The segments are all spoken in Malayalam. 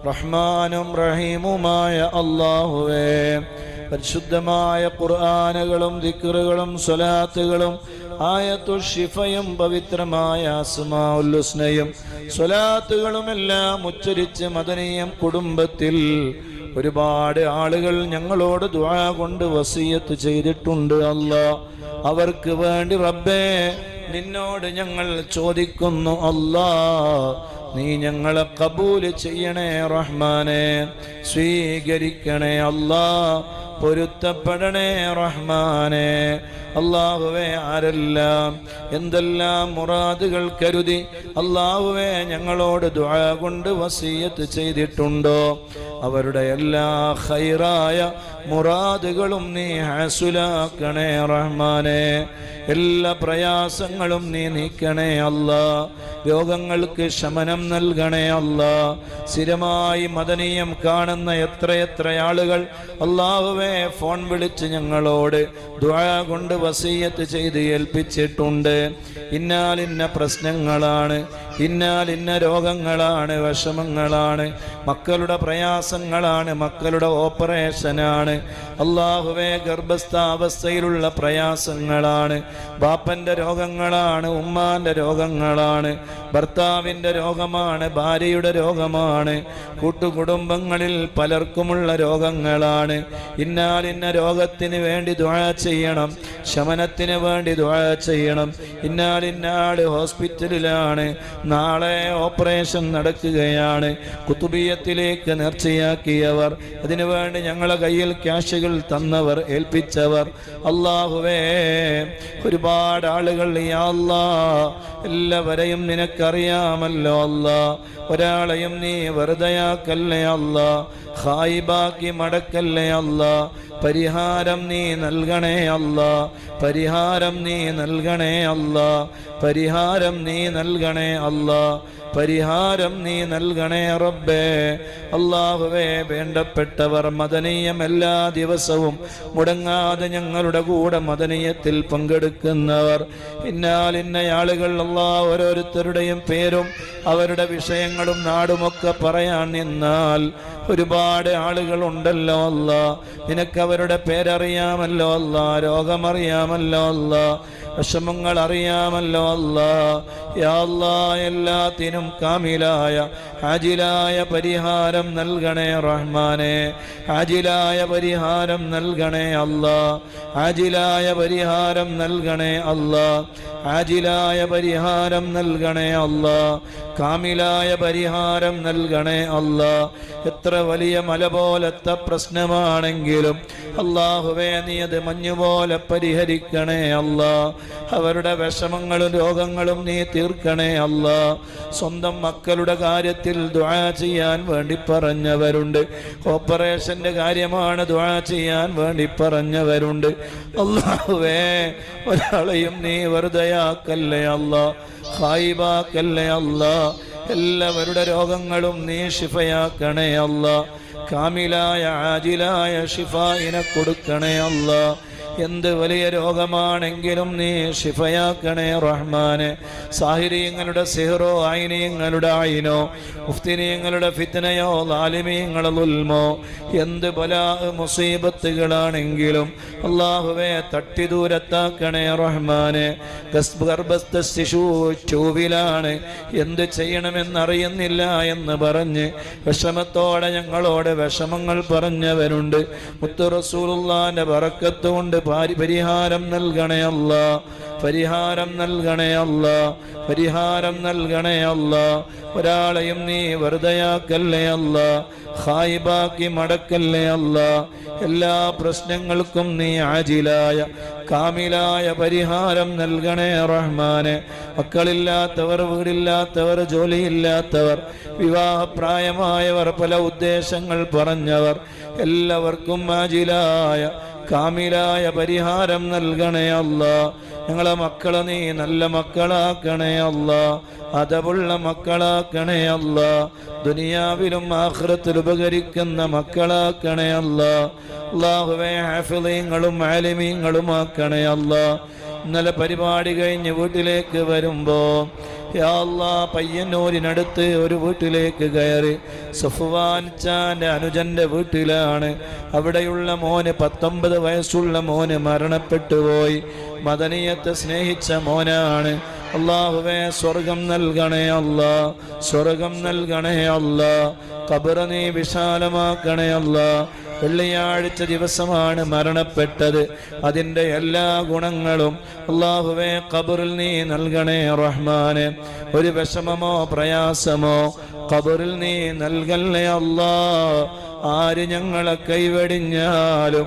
റഹ്മാനും റഹീമുമായ അല്ലാഹുവേ, പരിശുദ്ധമായ ഖുർആനുകളും ദിക്റുകളും സ്വലാത്തുകളും ആയത്തുൽ ശിഫയും പവിത്രമായ അസ്മാഉൽ ഹുസ്നയും സ്വലാത്തുകളുമെല്ലാം ഉച്ചരിച്ച് മദനിയം കുടുംബത്തിൽ ഒരുപാട് ആളുകൾ ഞങ്ങളോട് ദുആ കൊണ്ട് വസിയത്ത് ചെയ്തിട്ടുണ്ട്. അല്ലാഹ്, അവർക്ക് വേണ്ടി റബ്ബേ നിന്നോട് ഞങ്ങൾ ചോദിക്കുന്നു. അല്ലാഹ്, നീ ഞങ്ങളെ കബൂല് ചെയ്യണേ റഹ്മാനെ, സ്വീകരിക്കണേ അല്ലാഹ്, പൊരുത്തപ്പെടണേ റഹ്മാനെ. അല്ലാഹുവേ, ആരെല്ലാം എന്തെല്ലാം മുറാദുകൾ കരുതി അല്ലാഹുവേ ഞങ്ങളോട് ദുആ കൊണ്ട് വസിയത്ത് ചെയ്തിട്ടുണ്ടോ അവരുടെ എല്ലാ ഖൈറായ മുറാദുകളും നീ ഹാസുലാക്കണേ റഹ്മാനെ. എല്ലാ പ്രയാസങ്ങളും നീ നീക്കണേ അല്ലാഹ്, രോഗങ്ങൾക്ക് ശമനം നൽകണേ അല്ലാഹ്. സ്ഥിരമായി മദനിയം കാണുന്ന എത്രയെത്ര ആളുകൾ അല്ലാഹുവേ ഫോൺ വിളിച്ച് ഞങ്ങളോട് ദുആ കൊണ്ട് വസിയത്ത് ചെയ്ത് ഏൽപ്പിച്ചിട്ടുണ്ട്. ഇന്നാലിന്ന പ്രശ്നങ്ങളാണ്, ഇന്നാലിന്ന രോഗങ്ങളാണ്, വിഷമങ്ങളാണ്, മക്കളുടെ പ്രയാസങ്ങളാണ്, മക്കളുടെ ഓപ്പറേഷനാണ്, അല്ലാഹുവേ ഗർഭസ്ഥാവസ്ഥയിലുള്ള പ്രയാസങ്ങളാണ്, ബാപ്പന്റെ രോഗങ്ങളാണ്, ഉമ്മാന്റെ രോഗങ്ങളാണ്, ഭർത്താവിന്റെ രോഗമാണ്, ഭാര്യയുടെ രോഗമാണ്, കൂട്ടുകുടുംബങ്ങളിൽ പലർക്കുമുള്ള രോഗങ്ങളാണ്. ഇന്നാലിന്ന രോഗത്തിന് വേണ്ടി ദുആ ചെയ്യണം, ശമനത്തിന് വേണ്ടി ദുആ ചെയ്യണം. ഇന്നാലിന്നാട് ഹോസ്പിറ്റലിലാണ്, നാളെ ഓപ്പറേഷൻ നടക്കുകയാണ്. കുത്തുബിയത്തിലേക്ക് നേർച്ചയാക്കിയവർ, അതിനുവേണ്ടി ഞങ്ങളെ കയ്യിൽ ക്യാഷുകൾ തന്നവർ, ഏൽപ്പിച്ചവർ, അല്ലാഹുവേ ഒരുപാട് ആളുകൾ യാ അല്ലാഹ്, എല്ലാവരെയും നിനക്കറിയാമല്ലോ അല്ലാഹ്. ഒരാളെയും നീ വെറുതെയാക്കല്ലേ അല്ലാഹ്, ഖായിബാക്കി മടക്കല്ലേ അല്ലാഹ്. പരിഹാരം നീ നൽകണേ അല്ലാഹ്, പരിഹാരം നീ നൽകണേ അല്ലാഹ്, പരിഹാരം നീ നൽകണേ അല്ലാഹ്, പരിഹാരം നീ നൽകണേ റബ്ബേ. അല്ലാഹുവേ, വേണ്ടപ്പെട്ടവർ മദനീയം എല്ലാ ദിവസവും മുടങ്ങാതെ ഞങ്ങളുടെ കൂടെ മദനീയത്തിൽ പങ്കെടുക്കുന്നവർ, ഇന്നാലിന്ന ആളുകൾ അല്ലാഹ് ഓരോരുത്തരുടെയും പേരും അവരുടെ വിഷയങ്ങളും നാടുമൊക്കെ പറയാൻ നിന്നാൽ ഒരുപാട് ആളുകൾ ഉണ്ടല്ലോ അല്ലാഹ്. നിനക്കവരുടെ പേരറിയാമല്ലോ അല്ലാഹ്, രോഗമറിയാമല്ലോ അല്ലാഹ്, വിഷമങ്ങൾ അറിയാമല്ലോ അല്ലാഹ്. യാ അല്ലാഹ്, എല്ലാത്തിനും കാമിലായ ഹാജിലായ പരിഹാരം നൽകണേ റഹ്മാനെ, ഹാജിലായ പരിഹാരം നൽകണേ അല്ലാഹ്, ഹാജിലായ പരിഹാരം നൽകണേ അല്ലാഹ്, ഹാജിലായ പരിഹാരം നൽകണേ അല്ലാഹ്, കാമിലായ പരിഹാരം നൽകണേ അല്ലാഹ്. എത്ര വലിയ മല പോലത്തെ പ്രശ്നമാണെങ്കിലും അല്ലാഹുവേ നീ അത് മഞ്ഞുപോലെ പരിഹരിക്കണേ അല്ലാഹ്. അവരുടെ വിഷമങ്ങളും രോഗങ്ങളും നീ തീർക്കണേ അല്ലാഹ്. സ്വന്തം മക്കളുടെ കാര്യത്തിൽ ദുആ ചെയ്യാൻ വേണ്ടി പറഞ്ഞവരുണ്ട്, ഓപ്പറേഷന്റെ കാര്യമാണ് ദുആ ചെയ്യാൻ വേണ്ടി പറഞ്ഞവരുണ്ട്. അല്ലാഹുവേ, ഒരാളെയും നീ വെറുതെയാക്കല്ലേ അല്ലാഹ്, ഖായിബാക്കല്ലേ അല്ലാഹ്. എല്ലാവരുടെ രോഗങ്ങളും നീ ശിഫയാക്കണേ അല്ലാഹ്, കാമിലായ ആജിലായ ശിഫായിനെ കൊടുക്കണേ അല്ലാഹ്. എന്ത് വലിയ രോഗമാണെങ്കിലും നീ ശിഫയാക്കണേ റഹ്മാനെ. സാഹിരീങ്ങളുടെ സിഹ്റോ, ഐനീങ്ങളുടെ ഐനോ, മുഫ്തിനീങ്ങളുടെ ഫിത്നയോ, ലാലിമീങ്ങളുടെ ദുൽമോ, എന്ത് ബലാ മുസീബത്തുകളാണെങ്കിലും അല്ലാഹുവേ തട്ടി ദൂരത്താക്കണേ റഹ്മാനെ. ഗർഭസ്ഥ ശിശു ചൂവിലാണ്, എന്ത് ചെയ്യണമെന്നറിയുന്നില്ല എന്ന് പറഞ്ഞ് വിഷമത്തോടെ ഞങ്ങളോട് വിഷമങ്ങൾ പറഞ്ഞവരുണ്ട്. മുത്തു റസൂലുള്ളാഹിന്റെ ബറക്കത്ത് കൊണ്ട് പരിഹാരം നൽകണേ അല്ലാഹ്, പരിഹാരം നൽകണേ അല്ലാഹ്, പരിഹാരം നൽകണേ അല്ലാഹ്. ഒരാളെയും നീ വെറുതെയാക്കല്ലേ അല്ലാഹ്, ഖായിബാക്കി മടക്കല്ലേ അല്ലാഹ്. എല്ലാ പ്രശ്നങ്ങൾക്കും നീ ആജിലായ കാമിലായ പരിഹാരം നൽകണേ റഹ്മാനെ. മക്കളില്ലാത്തവർ, വീടില്ലാത്തവർ, ജോലിയില്ലാത്തവർ, വിവാഹപ്രായമായവർ, പല ഉദ്ദേശങ്ങൾ പറഞ്ഞവർ, എല്ലാവർക്കും ആജിലായ കാമിലായ പരിഹാരം നൽകണേ അല്ലാഹ്. ഞങ്ങളെ മക്കളെ നീ നല്ല മക്കളാക്കണേ അല്ലാഹ്, അതവുള്ള മക്കളാക്കണേ അല്ലാഹ്, ദുനിയാവിലും ആഖിറത്തിലും ഉപകരിക്കുന്ന മക്കളാക്കണേ അല്ലാഹ്. അല്ലാഹുവേ, ഹാഫിളീങ്ങളും ആലിമീങ്ങളും ആക്കണേ അല്ലാഹ്. ഇന്നലെ പരിപാടി കഴിഞ്ഞ് വീട്ടിലേക്ക് വരുമ്പോൾ യാ അല്ലാഹ് പയ്യന്നൂരിനടുത്ത് ഒരു വീട്ടിലേക്ക് കയറി. സഫ്വാൻ ചാന്റെ അനുജന്റെ വീട്ടിലാണ്. അവിടെയുള്ള മോന് 19 വയസ്സുള്ള മോന് മരണപ്പെട്ടു പോയി. മദനിയത്തെ സ്നേഹിച്ച മോനാണ്. അല്ലാഹുവേ സ്വർഗം നൽകണേ അല്ലാ, സ്വർഗം നൽകണേ അല്ലാ, ഖബർ നീ വിശാലമാക്കണേ അല്ലാ. വെള്ളിയാഴ്ച ദിവസമാണ് മരണപ്പെട്ടത്. അതിൻ്റെ എല്ലാ ഗുണങ്ങളും അല്ലാഹുവേ ഖബറിൽ നീ നൽകണേ റഹ്മാനെ. ഒരു വിഷമമോ പ്രയാസമോ ഖബറിൽ നീ നൽകല്ലേ അല്ലാ. ആര് ഞങ്ങളെ കൈവെടിഞ്ഞാലും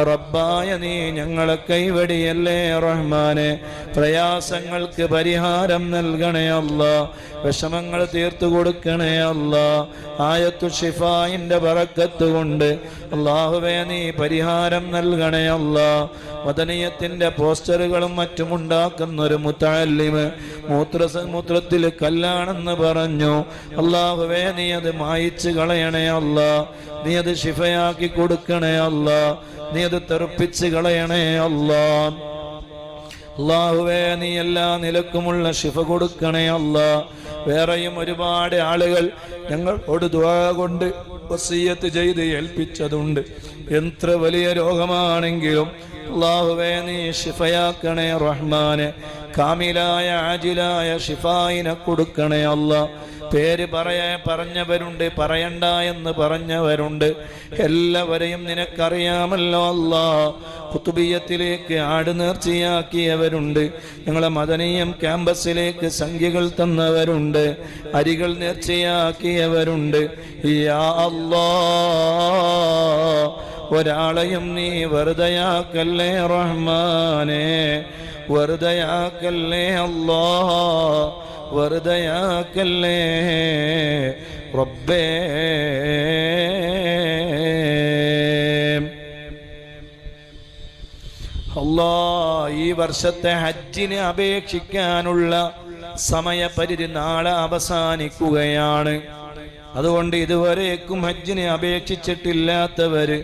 റബ്ബായ നീ ഞങ്ങളെ കൈവെടിയല്ലേ റഹ്മാനെ. പ്രയാസങ്ങൾക്ക് പരിഹാരം നൽകണേ അല്ലാ, വിഷമങ്ങൾ തീർത്തു കൊടുക്കണേ അല്ലാ. ആയത്തു ഷിഫായിന്റെ ബറക്കത്ത് കൊണ്ട് അല്ലാഹുവേ നീ പരിഹാരം നൽകണേ അല്ലാ. മദനിയത്തിന്റെ പോസ്റ്ററുകളും മറ്റുമുണ്ടാക്കുന്നൊരു മുതഅല്ലിമ് മൂത്രത്തിൽ കല്ലാണെന്ന് പറഞ്ഞു. അല്ലാഹുവേ നീ അത് മായിച്ച് കളയണേ അല്ലാ. നീ അത് ഷിഫയാക്കി കൊടുക്കണേ അല്ലാ. നീ അത് തെറുപ്പിച്ച് കളയണേ അല്ലാ. അല്ലാഹുവേ നീ എല്ലാ നിലക്കുമുള്ള ഷിഫ കൊടുക്കണേ അല്ലാ. വേറെയും ഒരുപാട് ആളുകൾ ഞങ്ങളോട് ദുആ കൊണ്ട് വസിയ്യത്ത് ചെയ്ത് ഏൽപ്പിച്ചതുണ്ട്. എത്ര വലിയ രോഗമാണെങ്കിലും അല്ലാഹുവേ നീ ഷിഫയാക്കണേ റഹ്മാനെ. കാമിലായ ആജിലായ ഷിഫായിനെ കൊടുക്കണേ അല്ലാ. പേര് പറഞ്ഞവരുണ്ട്, പറയണ്ട എന്ന് പറഞ്ഞവരുണ്ട്. എല്ലാവരെയും നിനക്കറിയാമല്ലോ അല്ലാ. ഖുതുബിയത്തിലേക്ക് ആട് നേർച്ചയാക്കിയവരുണ്ട്. ഞങ്ങളെ മദനിയം ക്യാമ്പസിലേക്ക് സംഖ്യകൾ തന്നവരുണ്ട്. അരികൾ നേർച്ചയാക്കിയവരുണ്ട്. യാ അല്ലാ, ഒരാളെയും നീ വെറുതെയാക്കല്ലേ റഹ്മാനെ, വെറുതെയാക്കല്ലേ അല്ലാ, വെറുതെയാക്കല്ലേ റബ്ബേ. അല്ലാ, ഈ വർഷത്തെ ഹജ്ജിന് അപേക്ഷിക്കാനുള്ള സമയപരിധി നാളെ അവസാനിക്കുകയാണ്. അതുകൊണ്ട് ഇതുവരേക്കും ഹജ്ജിനെ അപേക്ഷിച്ചിട്ടില്ലാത്തവര്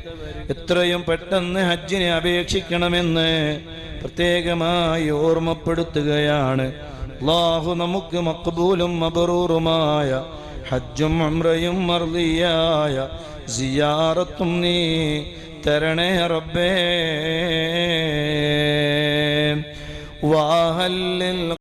എത്രയും പെട്ടെന്ന് ഹജ്ജിനെ അപേക്ഷിക്കണമെന്ന് പ്രത്യേകമായി ഓർമ്മപ്പെടുത്തുകയാണ്. അല്ലാഹു നമുക്ക് മഖ്ബൂലും മബ്റൂറുമായ ഹജ്ജും ഉംറയും മർദിയായ സിയാറത്തും നീ തരണേ റബ്ബേ. വഹല്ലിൽ